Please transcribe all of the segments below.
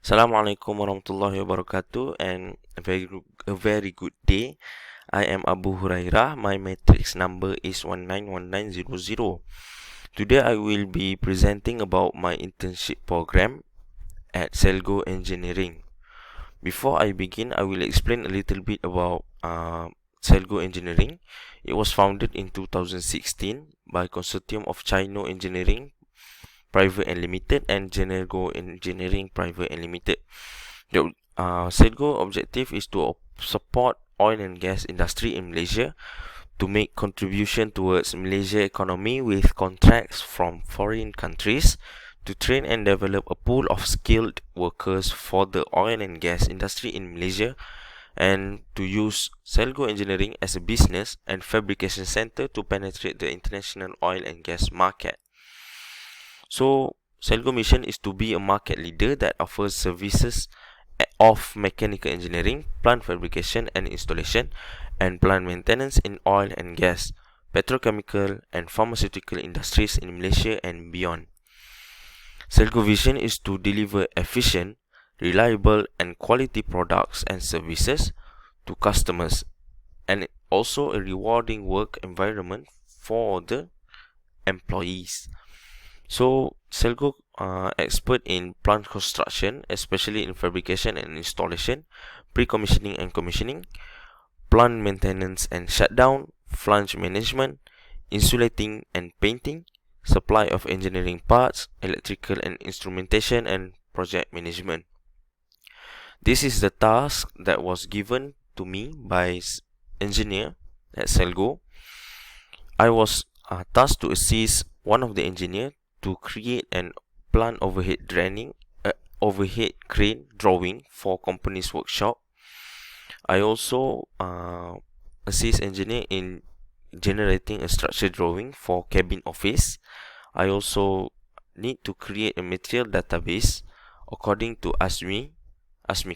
Assalamualaikum warahmatullahi wabarakatuh and a very good day. I am Abu Hurairah. My matrix number is 191900. Today I will be presenting about my internship program at Selgo Engineering. Before I begin, I will explain a little bit about Selgo Engineering. It was founded in 2016 by Consortium of Chino Engineering Private and Limited and Genergo Engineering Private and Limited. The Selgo objective is to support oil and gas industry in Malaysia to make contribution towards Malaysia economy with contracts from foreign countries to train and develop a pool of skilled workers for the oil and gas industry in Malaysia, and to use Selgo Engineering as a business and fabrication center to penetrate the international oil and gas market. So, Selgo mission is to be a market leader that offers services of mechanical engineering, plant fabrication and installation, and plant maintenance in oil and gas, petrochemical, and pharmaceutical industries in Malaysia and beyond. Selgo vision is to deliver efficient, reliable, and quality products and services to customers, and also a rewarding work environment for the employees. So, Selgo expert in plant construction, especially in fabrication and installation, pre-commissioning and commissioning, plant maintenance and shutdown, flange management, insulating and painting, supply of engineering parts, electrical and instrumentation, and project management. This is the task that was given to me by engineer at Selgo. I was tasked to assist one of the engineer to create an plant overhead crane drawing for company's workshop. I also assist engineer in generating a structure drawing for cabin office. I also need to create a material database according to ASME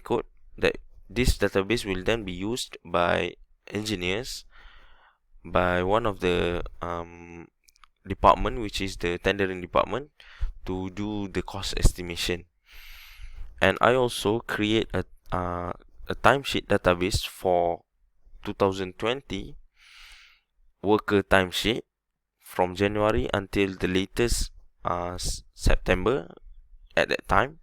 code. That this database will then be used by engineers by one of the department, which is the tendering department, to do the cost estimation. And I also create a timesheet database for 2020 worker timesheet from January until the latest September at that time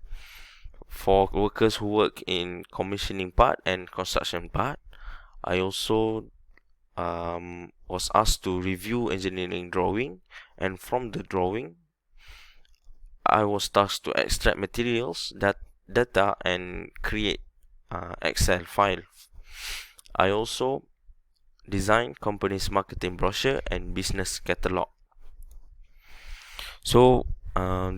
for workers who work in commissioning part and construction part. I also was asked to review engineering drawing, and from the drawing I was tasked to extract materials, data, and create Excel file. I also design company's marketing brochure and business catalog. So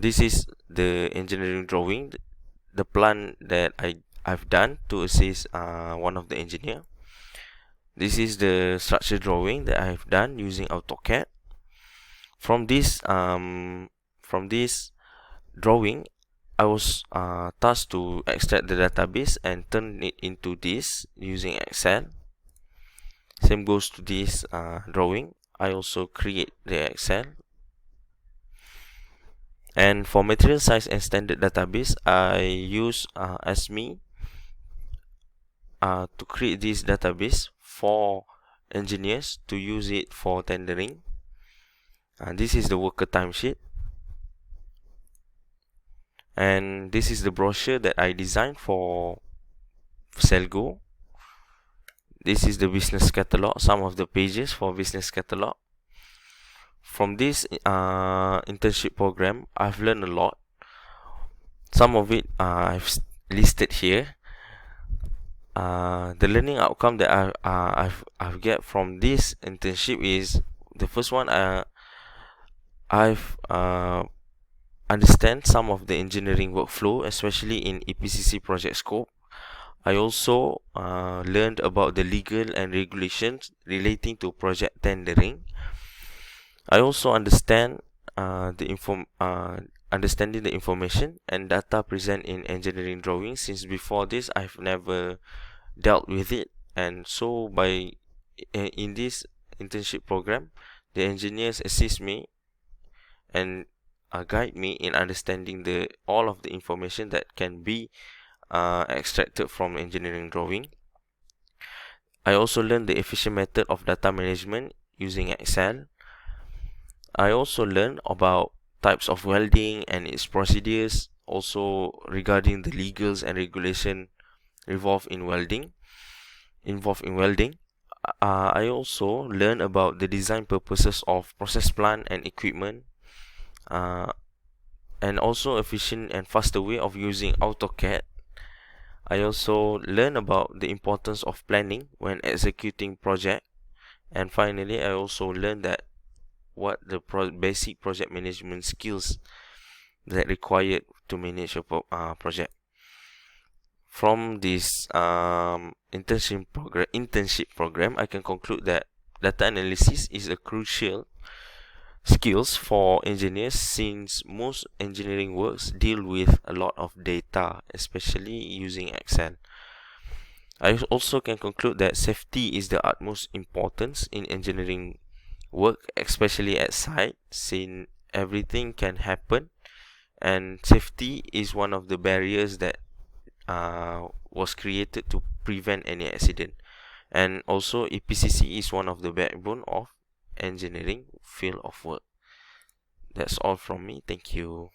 this is the engineering drawing, the plan that I've done to assist one of the engineer. This is the structure drawing that I've done using AutoCAD. From this drawing, I was tasked to extract the database and turn it into this using Excel. Same goes to this drawing. I also create the Excel. And for material size and standard database, I use ASME to create this database for engineers to use it for tendering. This is the worker timesheet, and this is the brochure that I designed for Selgo. This is the business catalog, some of the pages for business catalog. From this internship program, I've learned a lot. Some of it I've listed here. The learning outcome that I've get from this internship is, the first one, I've understand some of the engineering workflow, especially in EPCC project scope. I also learned about the legal and regulations relating to project tendering. I also understanding the information and data present in engineering drawings. Since before this, I've never dealt with it, and so in this internship program, the engineers assist me and guide me in understanding all of the information that can be extracted from engineering drawing. I also learned the efficient method of data management using Excel. I also learned about types of welding and its procedures, also regarding the legals and regulation involved in welding. I also learned about the design purposes of process plant and equipment, uh, and also efficient and faster way of using AutoCAD. I also learned about the importance of planning when executing project. And finally, I also learned that what the basic project management skills that required to manage a project. From this internship program, I can conclude that data analysis is a crucial skills for engineers, since most engineering works deal with a lot of data, especially using Excel. I also can conclude that safety is the utmost importance in engineering work, especially at site, since everything can happen, and safety is one of the barriers that was created to prevent any accident. And also, EPCC is one of the backbone of engineering field of work. That's all from me. Thank you.